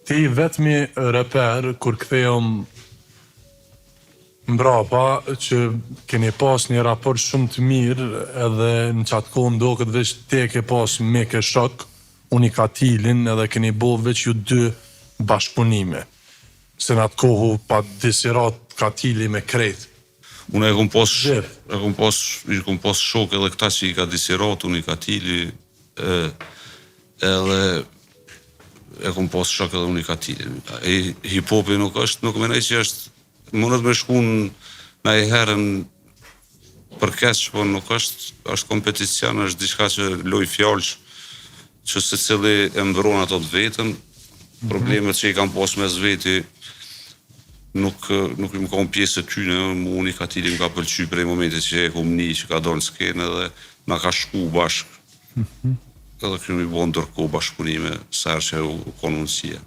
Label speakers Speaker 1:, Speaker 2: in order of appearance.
Speaker 1: Ti vetmi reper kur kthehom mbrapa që keni pas një raport shumë të mirë edhe në qatë kohë ndoket veç ti e ke pas me ke shok, unë i Katilin edhe keni bo veç ju dy bashkëpunime. Se në atë kohë pa disirat Katili me krejt.
Speaker 2: Unë i kom pas shok edhe këta që i ka disirat, unë i Katili, edhe e kom pas shok edhe unë i Katili. Hip-hopi nuk menej që është, mundet me shkun në i herën për keq, po nuk është kompeticion, është diçka që loj fjallësh, që se cili e mbron ato të vetën, problemet që i kam pas mes veti, nuk i më kam pjesë të tyne, unë i Katili më ka pëlqy prej momentit që e kom një që ka donë skenë edhe na ka shku bashkë. Edhe kërë mi bo ndërko bashkëpunime, sërë që u konë mundësia.